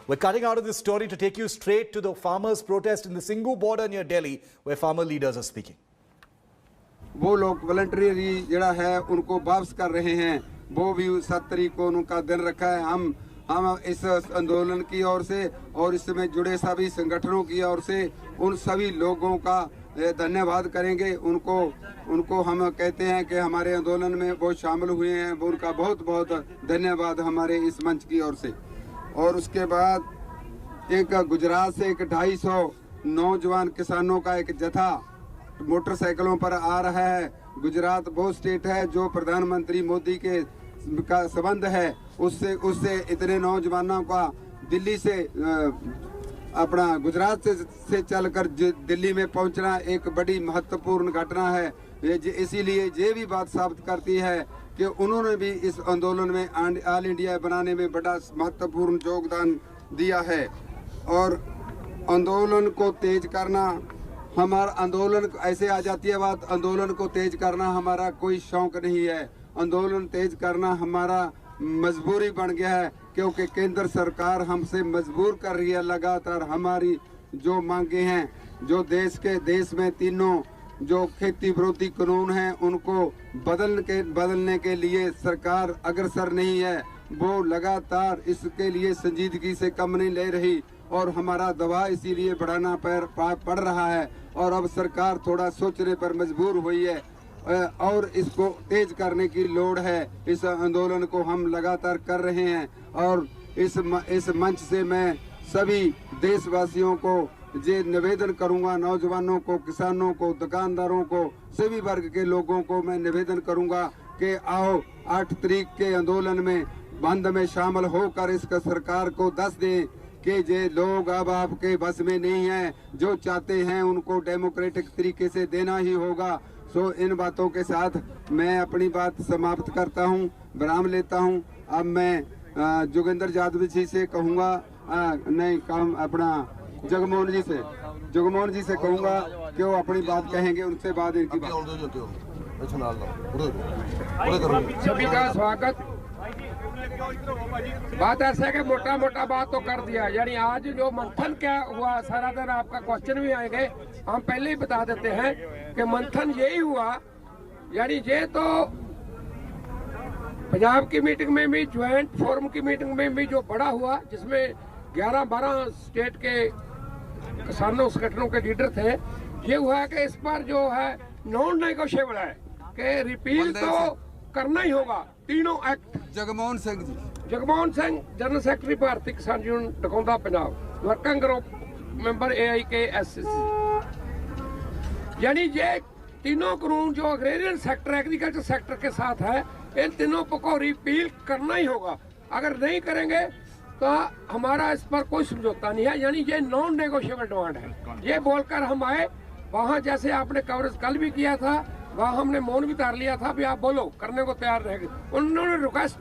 We're cutting out of this story to take you straight to the farmers' protest in the Singhu border near Delhi, where farmer leaders are speaking. वो लोग voluntary जड़ा है उनको वापस कर रहे हैं, वो भी 7 तारीख को उनका दिन रखा है। हम इस आंदोलन की ओर से और इसमें जुड़े सभी संगठनों की ओर से उन सभी लोगों का धन्यवाद करेंगे। उनको हम कहते हैं कि हमारे आंदोलन में वो शामिल हुए हैं, वो उनका बहुत बहुत धन्यवाद हमारे इस मंच की ओर से। और उसके बाद एक गुजरात से एक 250 नौजवान किसानों का एक जत्था मोटरसाइकिलों पर आ रहा है। गुजरात वो स्टेट है जो प्रधानमंत्री मोदी के का संबंध है, उससे इतने नौजवानों का दिल्ली से अपना गुजरात से चलकर दिल्ली में पहुंचना एक बड़ी महत्वपूर्ण घटना है। इसीलिए ये भी बात साबित करती है कि उन्होंने भी इस आंदोलन में ऑल इंडिया बनाने में बड़ा महत्वपूर्ण योगदान दिया है। और आंदोलन को तेज करना हमारा आंदोलन ऐसे आ जाती है बात, आंदोलन को तेज करना हमारा कोई शौक नहीं है। आंदोलन तेज करना हमारा मजबूरी बन गया है, क्योंकि केंद्र सरकार हमसे मजबूर कर रही है। लगातार हमारी जो मांगे हैं, जो देश में तीनों जो खेती विरोधी कानून हैं उनको बदलने के लिए सरकार अग्रसर नहीं है। वो लगातार इसके लिए संजीदगी से कम नहीं ले रही और हमारा दबाव इसीलिए बढ़ाना पड़ रहा है। और अब सरकार थोड़ा सोचने पर मजबूर हुई है और इसको तेज करने की लोड़ है। इस आंदोलन को हम लगातार कर रहे हैं और इस मंच से मैं सभी देशवासियों को ये निवेदन करूंगा, नौजवानों को, किसानों को, दुकानदारों को, सभी वर्ग के लोगों को मैं निवेदन करूंगा कि आओ 8 तारीख के आंदोलन में बंद में शामिल होकर इसका सरकार को दस दें कि ये लोग अब आपके बस में नहीं हैं। जो चाहते हैं उनको डेमोक्रेटिक तरीके से देना ही होगा। सो इन बातों के साथ मैं अपनी बात समाप्त करता हूं, विराम लेता हूं। अब मैं जोगेंद्र यादव जी से कहूँगा, नहीं काम अपना जगमोहन जी से कहूँगा कि वो अपनी बात कहेंगे, उनसे बाद इनकी सभी का स्वागत। बात ऐसा है कि मोटा बात तो कर दिया, यानी आज जो मंथन क्या हुआ सारा दिन आपका क्वेश्चन भी आएंगे, हम पहले ही बता देते हैं कि मंथन यही हुआ। यानी ये तो पंजाब की मीटिंग में भी, ज्वाइंट फोरम की मीटिंग में भी जो बड़ा हुआ, जिसमें 11-12 स्टेट के किसानों संगठनों के लीडर थे, ये हुआ है कि इस पर जो है नॉन नेगोशिएबल है कि रिपील तो करना ही होगा तीनों act. Jagmohan Singh general secretary भारतीय किसान union Dakaunda Punjab, working group member AIKSCC। यानी ये तीनों कानून जो एग्रेरियन सेक्टर, एग्रीकल्चर सेक्टर के साथ है, इन तीनों को रिपील करना ही होगा। अगर नहीं करेंगे तो हमारा इस पर कोई समझौता नहीं है। यानी ये नॉन नेगोशिएबल डिमांड है। ये बोलकर हम आए वहाँ, जैसे आपने कवरेज कल भी किया था, वहाँ हमने मौन भी तार लिया था, भी आप बोलो, करने को तैयार रहेंगे। उन्होंने रिक्वेस्ट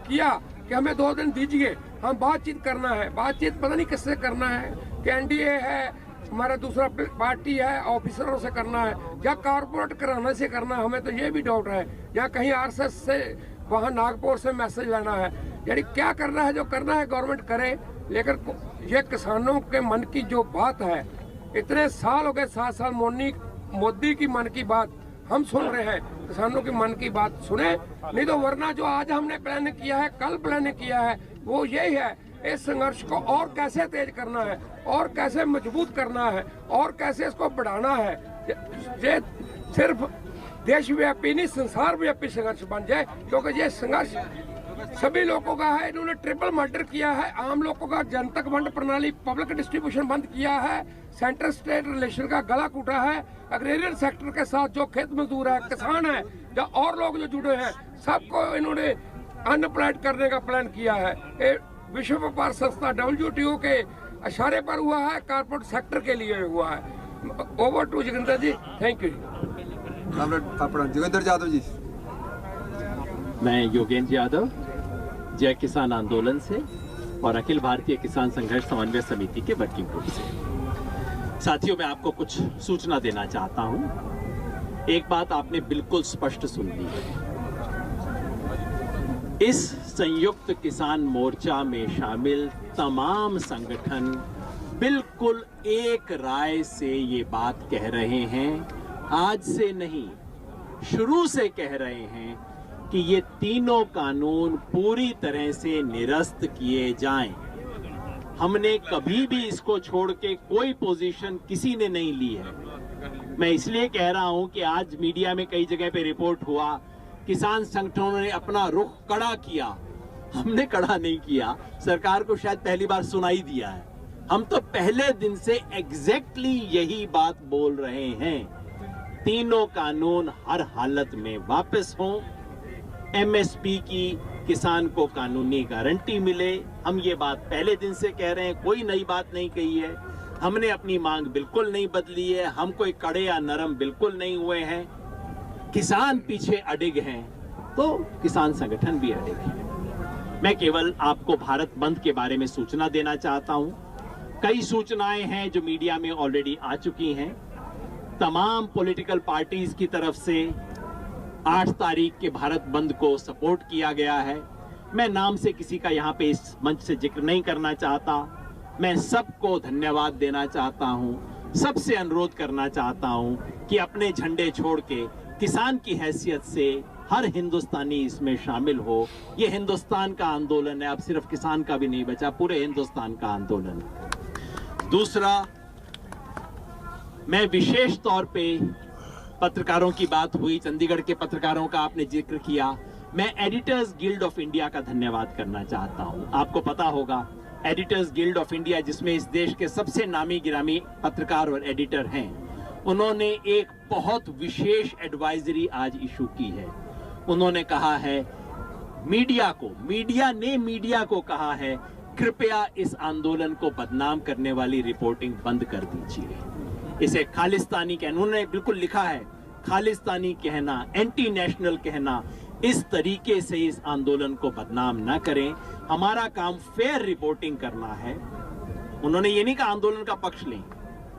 किया कि हमें 2 दिन दीजिए, हम बातचीत करना है। बातचीत पता नहीं किससे करना है, कि NDA है, हमारा दूसरा पार्टी है, ऑफिसरों से करना है या कॉर्पोरेट कराने से करना है, हमें तो ये भी डाउट है। या कहीं RSS से वहाँ नागपुर से मैसेज लाना है। यानी क्या करना है, जो करना है गवर्नमेंट करे, लेकिन ये किसानों के मन की जो बात है, इतने साल हो गए, 7 साल मोदी की मन की बात हम सुन रहे हैं, किसानों की मन की बात सुने। नहीं तो वरना जो आज हमने प्लान किया है, कल प्लान किया है, वो यही है, इस संघर्ष को और कैसे तेज करना है और कैसे मजबूत करना है और कैसे इसको बढ़ाना है। ये सिर्फ देशव्यापी नहीं, संसार व्यापी संघर्ष बन जाए, क्योंकि ये संघर्ष सभी लोगों का है। इन्होंने ट्रिपल मर्डर किया है, आम लोगों का जनतक वंड प्रणाली, पब्लिक डिस्ट्रीब्यूशन बंद किया है, सेंटर स्टेट रिलेशन का गला कूटा है, एग्रेरियन सेक्टर के साथ जो खेत मजदूर है, किसान है या और लोग जो जुड़े हैं, सबको इन्होंने अनएम्प्लॉयड करने का प्लान किया है। विश्व व्यापार संस्था WTO के इशारे पर हुआ है, कारपोरेट सेक्टर के लिए हुआ है। Over to Jogendra ji, thank you. अपना जोगेंद्र यादव जी। मैं योगेंद्र यादव, जय किसान आंदोलन से और अखिल भारतीय किसान संघर्ष समन्वय समिति के वर्किंग ग्रुप से। साथियों, मैं आपको कुछ सूचना देना चाहता हूं। एक बात आपने बिल्कुल स्पष्ट सुन ली है, इस संयुक्त किसान मोर्चा में शामिल तमाम संगठन बिल्कुल एक राय से ये बात कह रहे हैं, आज से नहीं शुरू से कह रहे हैं कि ये तीनों कानून पूरी तरह से निरस्त किए जाएं। हमने कभी भी इसको छोड़ के कोई पोजीशन किसी ने नहीं ली है। मैं इसलिए कह रहा हूं कि आज मीडिया में कई जगह पे रिपोर्ट हुआ, किसान संगठनों ने अपना रुख कड़ा किया। हमने कड़ा नहीं किया, सरकार को शायद पहली बार सुनाई दिया है। हम तो पहले दिन से एग्जैक्टली यही बात बोल रहे हैं, तीनों कानून हर हालत में वापस हों, एमएसपी की किसान को कानूनी गारंटी मिले। हम ये बात पहले दिन से कह रहे हैं, कोई नई बात नहीं कही है। हमने अपनी मांग बिल्कुल नहीं बदली है, हम कोई कड़े या नरम बिल्कुल नहीं हुए हैं। किसान पीछे अडिग हैं तो किसान संगठन भी अडिग हैं। मैं केवल आपको भारत बंद के बारे में सूचना देना चाहता हूं। कई सूचनाएं हैं जो मीडिया में ऑलरेडी आ चुकी हैं। तमाम पॉलिटिकल पार्टीज की तरफ से 8 तारीख के भारत बंद को सपोर्ट किया गया है। मैं नाम से किसी का यहाँ पे इस मंच से जिक्र नहीं करना चाहता। मैं सबको धन्यवाद देना चाहता हूँ, सबसे अनुरोध करना चाहता हूँ कि अपने झंडे छोड़ के किसान की हैसियत से हर हिंदुस्तानी इसमें शामिल हो। ये हिंदुस्तान का आंदोलन है, अब सिर्फ किसान का भी नहीं बचा, पूरे हिंदुस्तान का आंदोलन है। दूसरा, मैं विशेष तौर पे पत्रकारों की बात हुई, चंडीगढ़ के पत्रकारों का आपने जिक्र किया, मैं एडिटर्स गिल्ड ऑफ इंडिया का धन्यवाद करना चाहता हूं। आपको पता होगा एडिटर्स गिल्ड ऑफ इंडिया, जिसमें इस देश के सबसे नामी गिरामी पत्रकार और एडिटर हैं, उन्होंने एक बहुत विशेष एडवाइजरी आज इशू की है। उन्होंने कहा है मीडिया को कहा है, कृपया इस आंदोलन को बदनाम करने वाली रिपोर्टिंग बंद कर दीजिए। इसे खालिस्तानी कहना, उन्होंने बिल्कुल लिखा है, खालिस्तानी कहना, एंटी नेशनल कहना, इस तरीके से इस आंदोलन को बदनाम ना करें। हमारा काम फेयर रिपोर्टिंग करना है। उन्होंने ये नहीं कहा आंदोलन का पक्ष लें,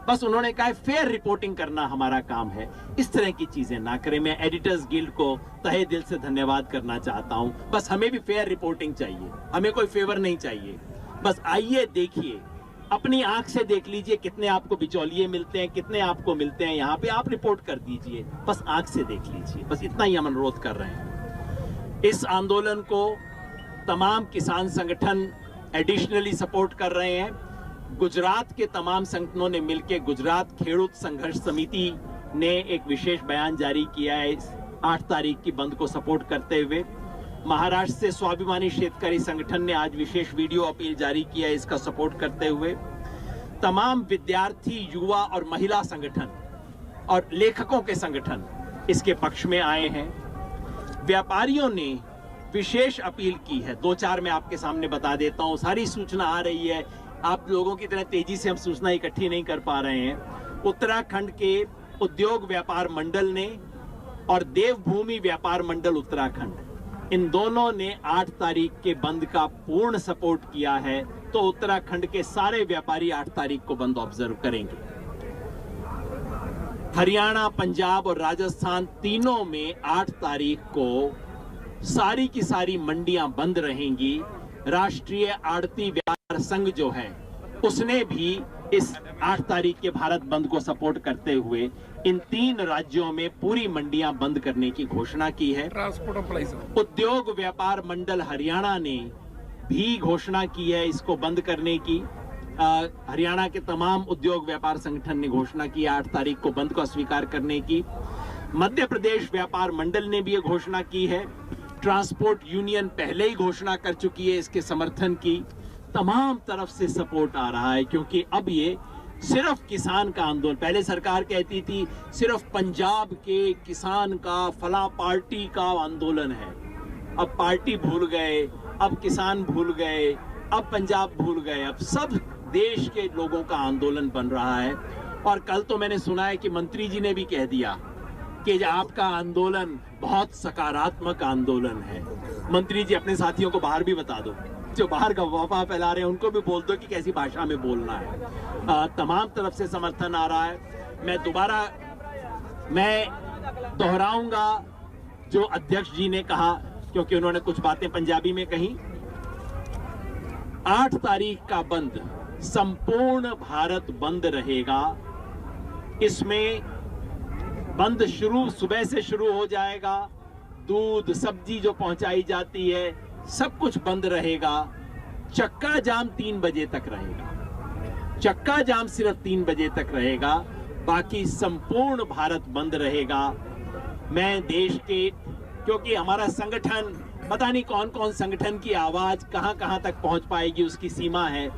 बस उन्होंने कहा फेयर रिपोर्टिंग करना हमारा काम है। इस तरह की चीजें ना करें। मैं एडिटर्स गिल्ड को तहे दिल से धन्यवाद करना चाहता हूं। बस हमें भी फेयर रिपोर्टिंग चाहिए, हमें कोई फेवर नहीं चाहिए। बस आइए देखिए, अपनी आंख से देख लीजिए कितने आपको बिचौलिए मिलते हैं, कितने आपको मिलते हैं, यहाँ पे आप रिपोर्ट कर दीजिए। बस आंख से देख लीजिए, बस इतना ही हम अनुरोध कर रहे हैं। इस आंदोलन को तमाम किसान संगठन एडिशनली सपोर्ट कर रहे हैं। गुजरात के तमाम संगठनों ने मिलकर गुजरात खेडूत संघर्ष समिति ने एक विशेष बयान जारी किया है इस 8 तारीख की बंद को सपोर्ट करते हुए। महाराष्ट्र से स्वाभिमानी शेतकरी संगठन ने आज विशेष वीडियो अपील जारी किया है इसका सपोर्ट करते हुए। तमाम विद्यार्थी, युवा और महिला संगठन और लेखकों के संगठन इसके पक्ष में आए हैं। व्यापारियों ने विशेष अपील की है, 2-4 मैं आपके सामने बता देता हूं। सारी सूचना आ रही है, आप लोगों की तरह तेजी से हम सूचना इकट्ठी नहीं कर पा रहे हैं। उत्तराखंड के उद्योग व्यापार मंडल ने और देवभूमि व्यापार मंडल उत्तराखंड, इन दोनों ने 8 तारीख के बंद का पूर्ण सपोर्ट किया है। तो उत्तराखंड के सारे व्यापारी 8 तारीख को बंद ऑब्जर्व करेंगे। हरियाणा, पंजाब और राजस्थान तीनों में 8 तारीख को सारी की सारी मंडियां बंद रहेंगी। राष्ट्रीय आड़ती व्यापार संघ जो है उसने भी इस 8 तारीख के भारत बंद को सपोर्ट करते हुए इन 3 राज्यों में पूरी मंडियां बंद करने की घोषणा की है। ट्रांसपोर्ट एम्प्लॉइज, उद्योग व्यापार मंडल हरियाणा ने भी घोषणा की है इसको बंद करने की। हरियाणा के तमाम उद्योग व्यापार संगठन ने घोषणा की 8 तारीख को बंद को अस्वीकार करने की। मध्य प्रदेश व्यापार मंडल ने भी ये घोषणा की है। ट्रांसपोर्ट यूनियन पहले ही घोषणा कर चुकी है इसके समर्थन की। तमाम तरफ से सपोर्ट आ रहा है क्योंकि अब ये सिर्फ किसान का आंदोलन, पहले सरकार कहती थी सिर्फ पंजाब के किसान का, फला पार्टी का आंदोलन है। अब पार्टी भूल गए, अब किसान भूल गए, अब पंजाब भूल गए, अब सब देश के लोगों का आंदोलन बन रहा है। और कल तो मैंने सुना है कि मंत्री जी ने भी कह दिया कि आपका आंदोलन बहुत सकारात्मक आंदोलन है। मंत्री जी अपने साथियों को बाहर भी बता दो, जो बाहर का अफवाह फैला रहे हैं उनको भी बोल दो कि कैसी भाषा में बोलना है। तमाम तरफ से समर्थन आ रहा है। मैं दोहराऊंगा जो अध्यक्ष जी ने कहा क्योंकि उन्होंने कुछ बातें पंजाबी में कही। 8 तारीख का बंद संपूर्ण भारत बंद रहेगा। इसमें बंद सुबह से शुरू हो जाएगा। दूध सब्जी जो पहुंचाई जाती है सब कुछ बंद रहेगा। चक्का जाम 3 बजे तक रहेगा। चक्का जाम सिर्फ 3 बजे तक रहेगा, बाकी संपूर्ण भारत बंद रहेगा। मैं देश के, क्योंकि हमारा संगठन, पता नहीं कौन कौन संगठन की आवाज कहां कहां तक पहुंच पाएगी, उसकी सीमा है।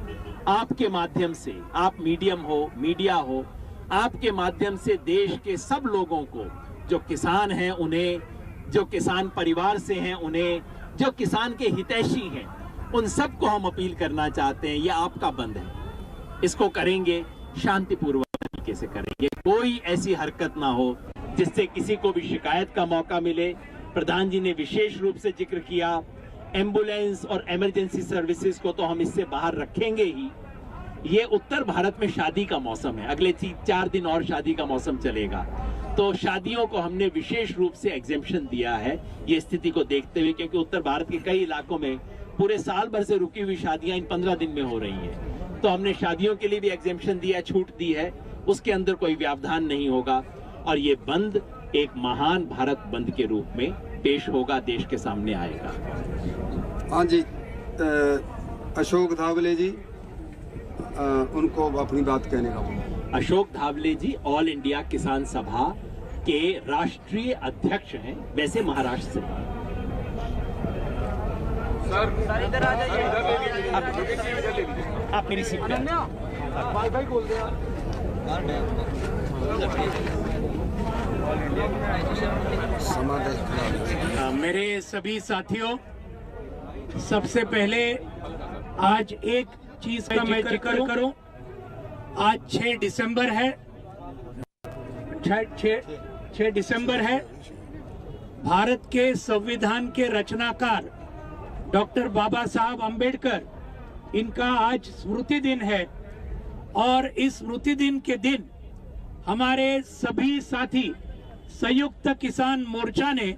आपके माध्यम से, आप मीडिया हो, आपके माध्यम से देश के सब लोगों को, जो किसान हैं उन्हें, जो किसान परिवार से हैं उन्हें, जो किसान के हितैषी हैं उन सबको हम अपील करना चाहते हैं। ये आपका बंद है, इसको करेंगे शांतिपूर्वक तरीके से करेंगे। कोई ऐसी हरकत ना हो जिससे किसी को भी शिकायत का मौका मिले। प्रधान जी ने विशेष रूप से जिक्र किया, एम्बुलेंस और इमरजेंसी सर्विसेज को तो हम इससे बाहर रखेंगे ही। ये उत्तर भारत में शादी का मौसम है, अगले 4 दिन और शादी का मौसम चलेगा, तो शादियों को हमने विशेष रूप से एग्जेम्पशन दिया है ये स्थिति को देखते हुए, क्योंकि उत्तर भारत के कई इलाकों में पूरे साल भर से रुकी हुई शादियां इन 15 दिन में हो रही हैं। तो हमने शादियों के लिए भी एग्जेम्पशन दिया, छूट दी है, उसके अंदर कोई व्यवधान नहीं होगा और ये बंद एक महान भारत बंद के रूप में पेश होगा, देश के सामने आएगा। हाँ जी, अशोक धावले जी, उनको अपनी बात कहने का। अशोक धावले जी ऑल इंडिया किसान सभा के राष्ट्रीय अध्यक्ष हैं, वैसे महाराष्ट्र से। सर इधर आ जाइए, आप मेरी सीट पे भाई बोल दे मेरे सभी साथियों, सबसे पहले आज एक चीज का मैं जिक्र करूं। आज 6 दिसंबर है, 6 दिसंबर है। भारत के संविधान के रचनाकार डॉक्टर बाबा साहब अंबेडकर, इनका आज स्मृति दिन है और इस स्मृति दिन के दिन हमारे सभी साथी संयुक्त किसान मोर्चा ने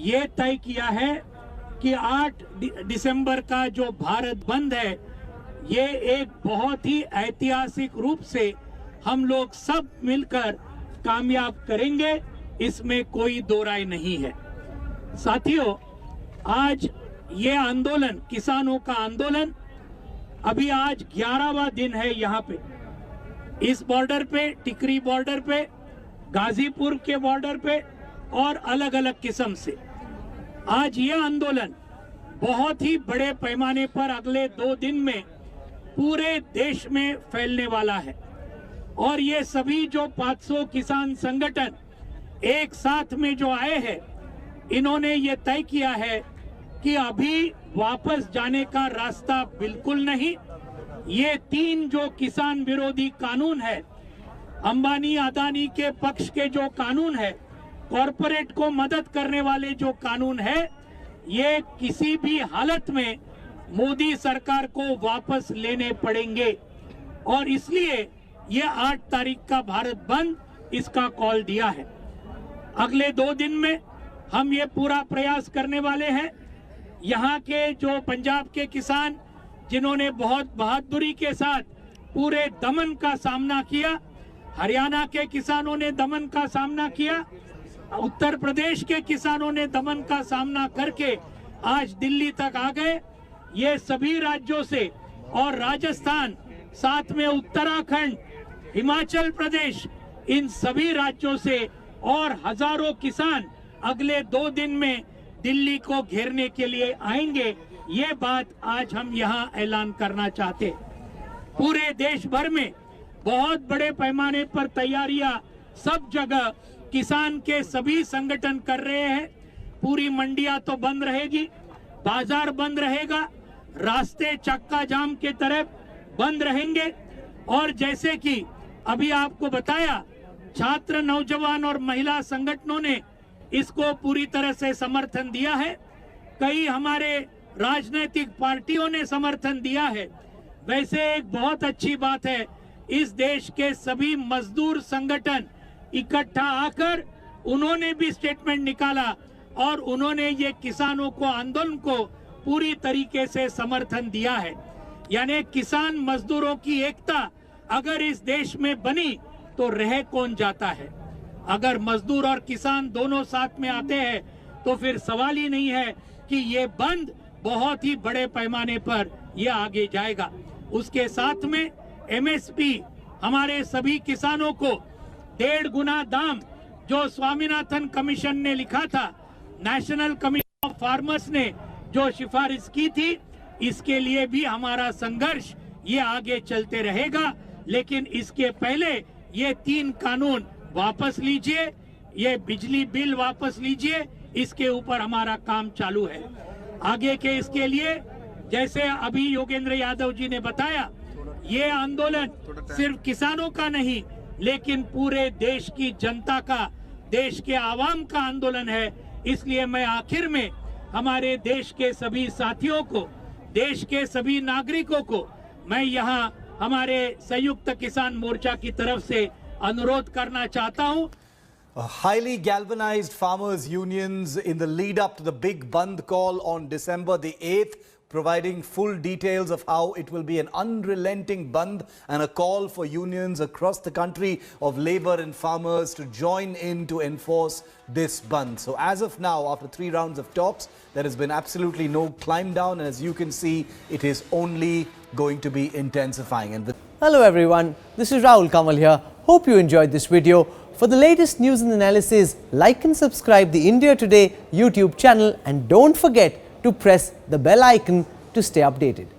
ये तय किया है कि 8 दिसंबर का जो भारत बंद है, ये एक बहुत ही ऐतिहासिक रूप से हम लोग सब मिलकर कामयाब करेंगे, इसमें कोई दो राय नहीं है। साथियों, आज ये आंदोलन, किसानों का आंदोलन, अभी आज 11वां दिन है। यहाँ पे इस बॉर्डर पे, टिकरी बॉर्डर पे, गाजीपुर के बॉर्डर पे और अलग अलग किस्म से आज ये आंदोलन बहुत ही बड़े पैमाने पर अगले 2 दिन में पूरे देश में फैलने वाला है। और ये सभी जो 500 किसान संगठन एक साथ में जो आए हैं, इन्होंने ये तय किया है कि अभी वापस जाने का रास्ता बिल्कुल नहीं। ये 3 जो किसान विरोधी कानून है, अंबानी अदानी के पक्ष के जो कानून है, कॉरपोरेट को मदद करने वाले जो कानून है, ये किसी भी हालत में मोदी सरकार को वापस लेने पड़ेंगे। और इसलिए ये 8 तारीख का भारत बंद, इसका कॉल दिया है। अगले 2 दिन में हम ये पूरा प्रयास करने वाले हैं। यहाँ के जो पंजाब के किसान, जिन्होंने बहुत बहादुरी के साथ पूरे दमन का सामना किया, हरियाणा के किसानों ने दमन का सामना किया, उत्तर प्रदेश के किसानों ने दमन का सामना करके आज दिल्ली तक आ गए। ये सभी राज्यों से और राजस्थान, साथ में उत्तराखंड, हिमाचल प्रदेश, इन सभी राज्यों से और हजारों किसान अगले 2 दिन में दिल्ली को घेरने के लिए आएंगे। ये बात आज हम यहाँ ऐलान करना चाहते हैं। पूरे देश भर में बहुत बड़े पैमाने पर तैयारियां सब जगह किसान के सभी संगठन कर रहे हैं। पूरी मंडियां तो बंद रहेगी, बाजार बंद रहेगा, रास्ते चक्का जाम के तरफ बंद रहेंगे। और जैसे कि अभी आपको बताया, छात्र, नौजवान और महिला संगठनों ने इसको पूरी तरह से समर्थन दिया है। कई हमारे राजनीतिक पार्टियों ने समर्थन दिया है। वैसे एक बहुत अच्छी बात है, इस देश के सभी मजदूर संगठन इकट्ठा आकर उन्होंने भी स्टेटमेंट निकाला और उन्होंने ये किसानों को आंदोलन को पूरी तरीके से समर्थन दिया है। यानी किसान मजदूरों की एकता अगर इस देश में बनी तो रह कौन जाता है। अगर मजदूर और किसान दोनों साथ में आते हैं तो फिर सवाल ही नहीं है कि ये बंद बहुत ही बड़े पैमाने पर ये आगे जाएगा। उसके साथ में एमएसपी हमारे सभी किसानों को 1.5 गुना दाम जो स्वामीनाथन कमीशन ने लिखा था, नेशनल कमीशन ऑफ फार्मर्स ने जो सिफारिश की थी, इसके लिए भी हमारा संघर्ष ये आगे चलते रहेगा। लेकिन इसके पहले ये 3 कानून वापस लीजिए, ये बिजली बिल वापस लीजिए, इसके ऊपर हमारा काम चालू है। आगे के इसके लिए जैसे अभी योगेंद्र यादव जी ने बताया, ये आंदोलन सिर्फ किसानों का नहीं लेकिन पूरे देश की जनता का, देश के आवाम का आंदोलन है। इसलिए मैं आखिर में हमारे देश के सभी साथियों को, देश के सभी नागरिकों को मैं यहाँ हमारे संयुक्त किसान मोर्चा की तरफ से अनुरोध करना चाहता हूँ। Highly galvanized farmers unions in the lead up to the big Bandh call on December the 8th, providing full details of how it will be an unrelenting Bandh and a call for unions across the country of labour and farmers to join in to enforce this Bandh. So as of now, after 3 rounds of talks, there has been absolutely no climb down, and as you can see, it is only going to be intensifying. And Hello everyone, this is Rahul Kamal here. Hope you enjoyed this video. For the latest news and analysis, like and subscribe the India Today YouTube channel, and don't forget to press the bell icon to stay updated.